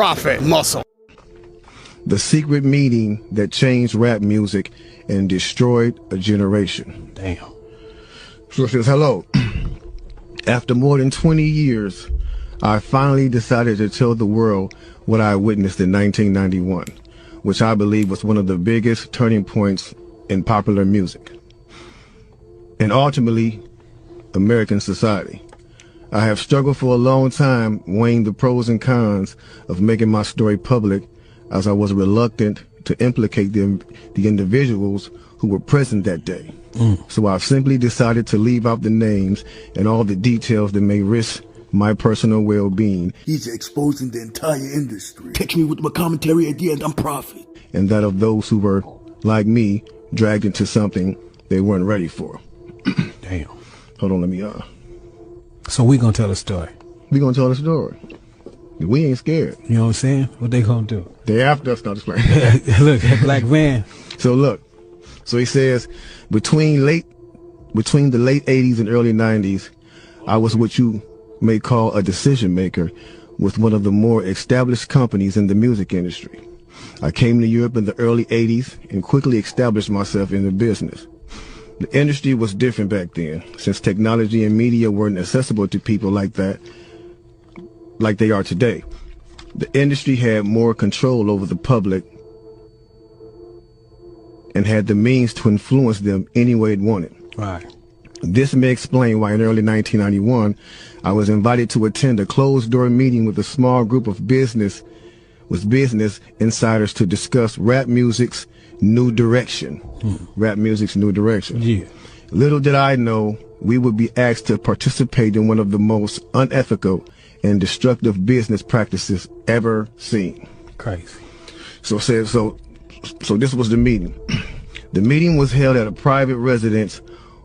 Profit muscle. The secret meeting that changed rap music and destroyed a generation. Damn. So it says, hello. After more than 20 years, I finally decided to tell the world what I witnessed in 1991, which I believe was one of the biggest turning points in popular music and ultimately American society. I have struggled for a long time weighing the pros and cons of making my story public, as I was reluctant to implicate the individuals who were present that day. So I've simply decided to leave out the names and all the details that may risk my personal well-being. He's exposing the entire industry. Catch me with my commentary at the end, I'm Prophet. And that of those who were, like me, dragged into something they weren't ready for. Damn. Hold on, let me, So we gonna tell the story. we gonna tell the story. We ain't scared. You know what I'm saying? What they gonna do? They after us, not just playing. Look, that black van. So look, so he says, between the late 80s and early 90s, I was what you may call a decision maker with one of the more established companies in the music industry. I came to Europe in the early 80s and quickly established myself in the business. The industry was different back then, since technology and media weren't accessible to people like that, like they are today. The industry had more control over the public and had the means to influence them any way it wanted. Right. This may explain why in early 1991, I was invited to attend a closed-door meeting with a small group of business insiders to discuss rap music's new direction. Rap music's new direction. Yeah. Little did I know we would be asked to participate in one of the most unethical and destructive business practices ever seen. Crazy. So this was the meeting. The meeting was held at a private residence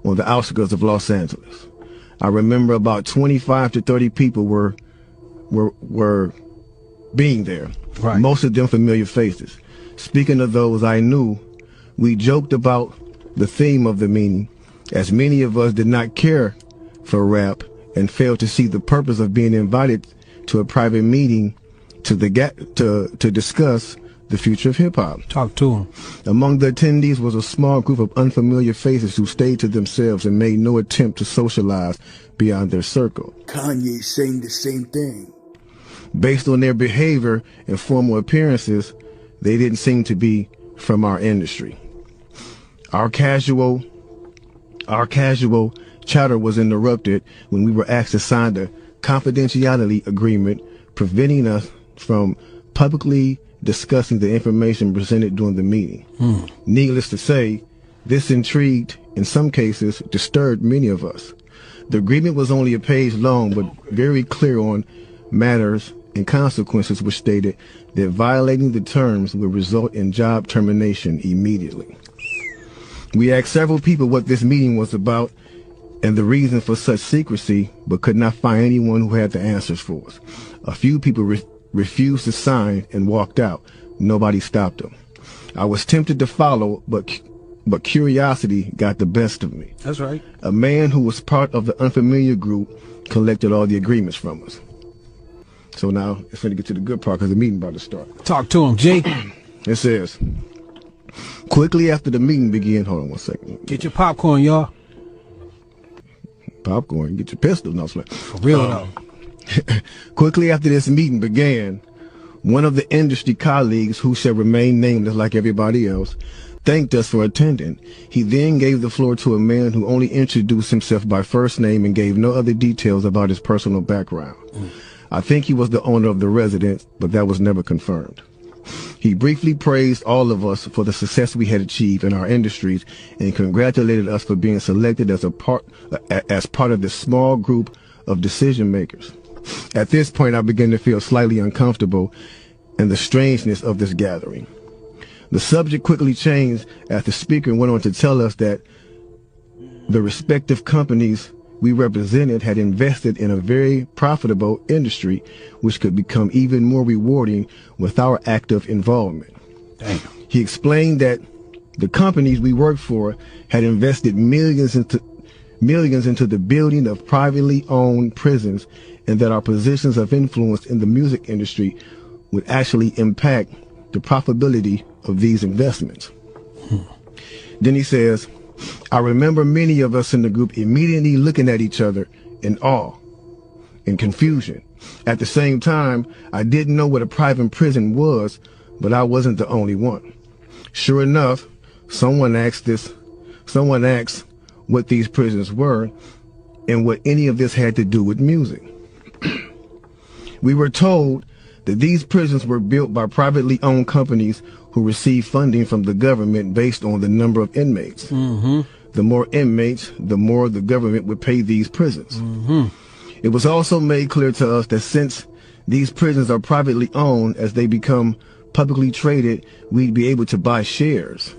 on the outskirts of Los Angeles. I remember about 25 to 30 people were being there. Right. Most of them familiar faces. Speaking of those I knew, we joked about the theme of the meeting, as many of us did not care for rap and failed to see the purpose of being invited to a private meeting to discuss the future of hip-hop. Talk to him. Among the attendees was a small group of unfamiliar faces who stayed to themselves and made no attempt to socialize beyond their circle. Kanye saying the same thing. Based on their behavior and formal appearances, they didn't seem to be from our industry. Our casual chatter was interrupted when we were asked to sign a confidentiality agreement preventing us from publicly discussing the information presented during the meeting. Needless to say, this intrigued, in some cases, disturbed many of us. The agreement was only a page long, but very clear on matters and consequences, which stated that violating the terms would result in job termination immediately. We asked several people what this meeting was about and the reason for such secrecy, but could not find anyone who had the answers for us. A few people refused to sign and walked out. Nobody stopped them. I was tempted to follow, but curiosity got the best of me. That's right. A man who was part of the unfamiliar group collected all the agreements from us. So now it's going to get to the good part because the meeting about to start. Talk to him, G. It says, quickly after the meeting began, hold on one second. Get your popcorn, y'all. Popcorn, get your pistols. No, For real, though. Quickly after this meeting began, one of the industry colleagues, who shall remain nameless like everybody else, thanked us for attending. He then gave the floor to a man who only introduced himself by first name and gave no other details about his personal background. I think he was the owner of the residence, but that was never confirmed. He briefly praised all of us for the success we had achieved in our industries and congratulated us for being selected as part of this small group of decision makers. At this point, I began to feel slightly uncomfortable in the strangeness of this gathering. The subject quickly changed as the speaker went on to tell us that the respective companies we represented had invested in a very profitable industry, which could become even more rewarding with our active involvement. Damn. He explained that the companies we worked for had invested millions into the building of privately owned prisons, and that our positions of influence in the music industry would actually impact the profitability of these investments. Then he says, I remember many of us in the group immediately looking at each other in awe and confusion. At the same time, I didn't know what a private prison was, but I wasn't the only one. Sure enough, someone asked what these prisons were and what any of this had to do with music. We were told that these prisons were built by privately owned companies who receive funding from the government based on the number of inmates. The more inmates, the more the government would pay these prisons. It was also made clear to us that since these prisons are privately owned, as they become publicly traded, we'd be able to buy shares.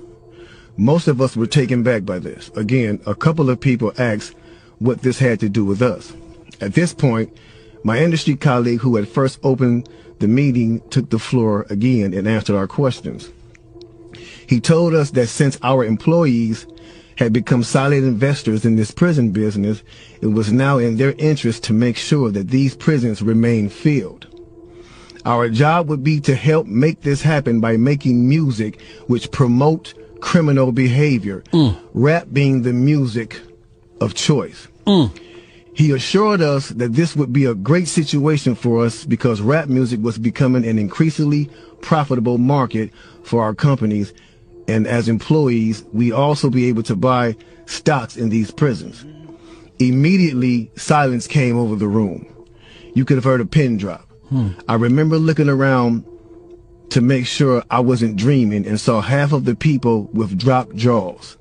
Most of us were taken back by this. Again, a couple of people asked what this had to do with us. At this point, my industry colleague who had first opened the meeting took the floor again and answered our questions. He told us that since our employees had become silent investors in this prison business, it was now in their interest to make sure that these prisons remain filled. Our job would be to help make this happen by making music which promote criminal behavior, rap being the music of choice. He assured us that this would be a great situation for us because rap music was becoming an increasingly profitable market for our companies, and as employees, we'd also be able to buy stocks in these prisons. Immediately, silence came over the room. You could have heard a pin drop. I remember looking around to make sure I wasn't dreaming and saw half of the people with dropped jaws.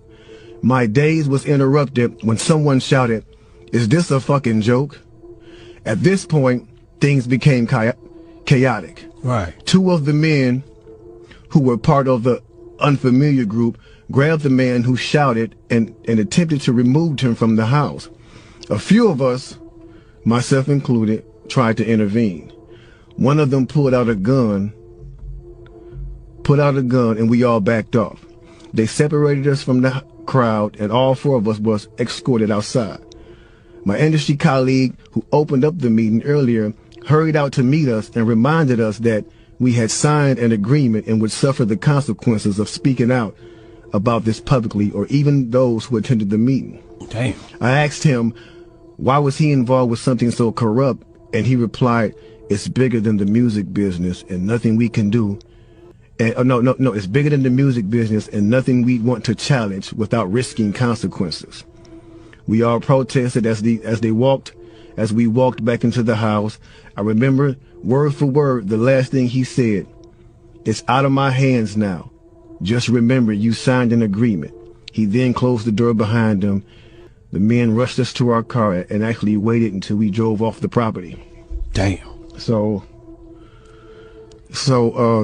My daze was interrupted when someone shouted, "Is this a fucking joke?" At this point, things became chaotic. Right. Two of the men who were part of the unfamiliar group grabbed the man who shouted and attempted to remove him from the house. A few of us, myself included, tried to intervene. One of them pulled out a gun, and we all backed off. They separated us from the crowd, and all four of us was escorted outside. My industry colleague who opened up the meeting earlier hurried out to meet us and reminded us that we had signed an agreement and would suffer the consequences of speaking out about this publicly, or even those who attended the meeting. Damn. I asked him, why was he involved with something so corrupt? And he replied, it's bigger than the music business and nothing we can do. No, it's bigger than the music business and nothing we'd want to challenge without risking consequences. We all protested as we walked back into the house. I remember word for word the last thing he said. It's out of my hands now. Just remember you signed an agreement. He then closed the door behind him. The men rushed us to our car and actually waited until we drove off the property. Damn. So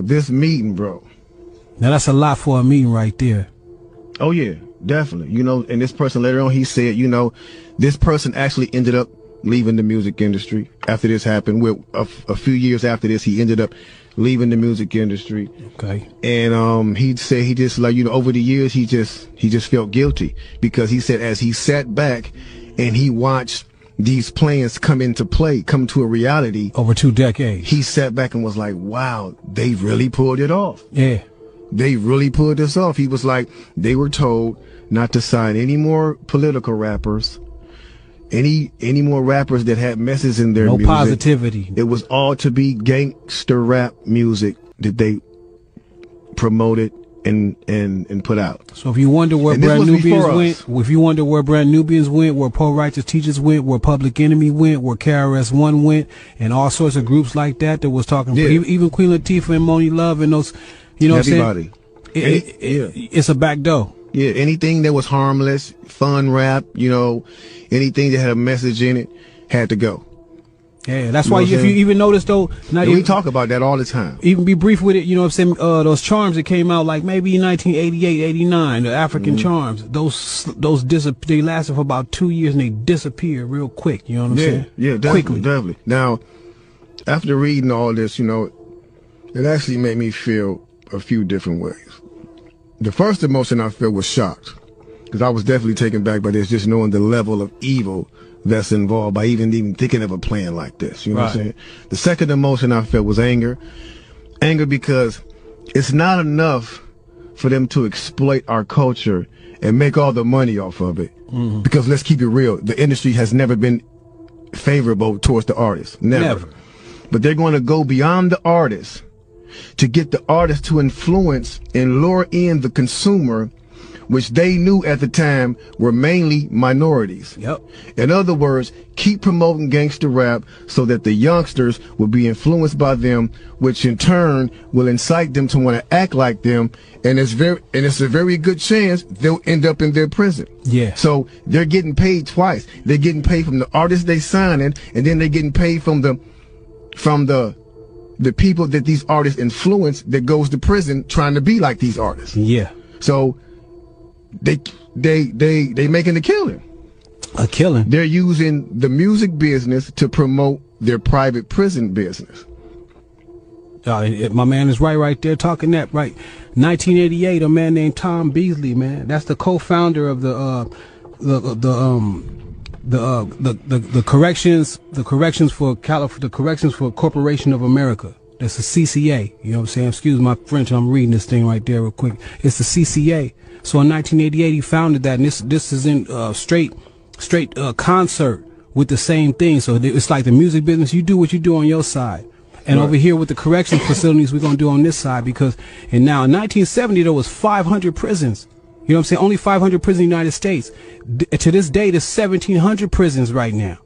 this meeting, bro. Now that's a lot for a meeting right there. Oh yeah, definitely. You know, and this person later on, he said, you know, this person actually ended up leaving the music industry after this happened. A few years after this, he ended up leaving the music industry. Okay. And he'd say he just, like, you know, over the years he just felt guilty because he said as he sat back and he watched these plans come to a reality Over 2 decades. he sat back and was like, wow, they really pulled it off. Yeah. They really pulled this off. He was like, they were told not to sign any more political rappers, any more rappers that had messages in their music. No positivity. It was all to be gangster rap music that they promoted and put out. So if you wonder where Brand Nubians went, where Poor Righteous Teachers went, where Public Enemy went, where KRS-One went, and all sorts of groups like that was talking, even Queen Latifah and Moni Love and those, you know what I'm saying? It's a back door. Yeah, anything that was harmless, fun rap, you know, anything that had a message in it had to go. Yeah, that's why if you even notice though, now we talk about that all the time. Even be brief with it, you know what I'm saying? Those charms that came out like maybe in 1988, 89, the African charms, those they lasted for about 2 years and they disappeared real quick. You know what I'm saying? Yeah, definitely. Now, after reading all this, you know, it actually made me feel a few different ways. The first emotion I felt was shocked, because I was definitely taken back by this, just knowing the level of evil that's involved by even thinking of a plan like this. You know what I'm saying? The second emotion I felt was anger, Anger because it's not enough for them to exploit our culture and make all the money off of it. Mm-hmm. Because let's keep it real, the industry has never been favorable towards the artists. Never. But they're going to go beyond the artists to get the artists to influence and lure in the consumer, which they knew at the time were mainly minorities. Yep. In other words, keep promoting gangster rap so that the youngsters will be influenced by them, which in turn will incite them to want to act like them, and it's a very good chance they'll end up in their prison. Yeah. So they're getting paid twice. They're getting paid from the artists they signing, and then they're getting paid from the people that these artists influence that goes to prison trying to be like these artists. Yeah. So they making a killing. A killing. They're using the music business to promote their private prison business. My man is right there talking that right. 1988, a man named Tom Beasley, man. That's the co-founder of the corrections for Corporation of America. That's the CCA. You know what I'm saying? Excuse my French. I'm reading this thing right there real quick. It's the CCA. So in 1988, he founded that, and this is in straight concert with the same thing. So it's like the music business. You do what you do on your side. And right over here with the correction facilities, we're going to do on this side, because, and now in 1970, there was 500 prisons. You know what I'm saying? Only 500 prisons in the United States. To this day, there's 1,700 prisons right now.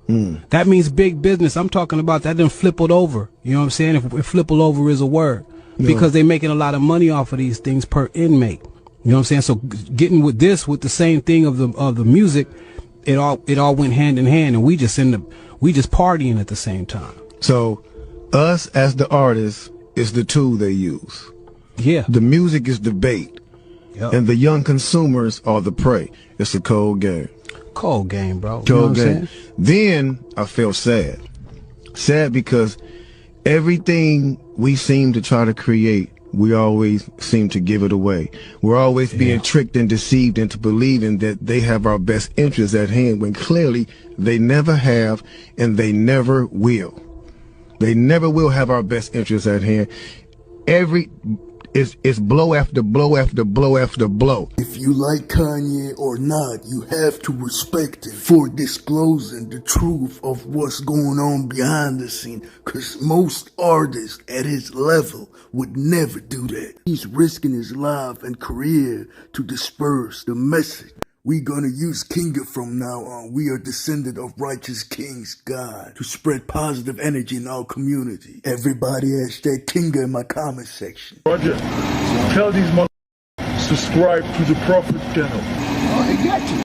That means big business. I'm talking about that done flippled over. You know what I'm saying? If flippled over is a word. Yeah. Because they're making a lot of money off of these things per inmate. You know what I'm saying? So getting with the same thing of the music, it all went hand in hand, and we just partying at the same time. So us as the artists is the tool they use. Yeah. The music is the bait. Yep. And the young consumers are the prey. It's a cold game. Cold game, bro. Cold game. Then I felt sad. Sad because everything we seem to try to create, we always seem to give it away. We're always being tricked and deceived into believing that they have our best interests at hand, when clearly they never have, and they never will. They never will have our best interests at hand. It's blow after blow after blow after blow. If you like Kanye or not, you have to respect him for disclosing the truth of what's going on behind the scene, because most artists at his level would never do that. He's risking his life and career to disperse the message. We're gonna use Kinga from now on. We are descendant of righteous kings, God, to spread positive energy in our community. Everybody hashtag Kinga in my comment section. Roger, tell these subscribe to the Prophet channel. Oh, they got you.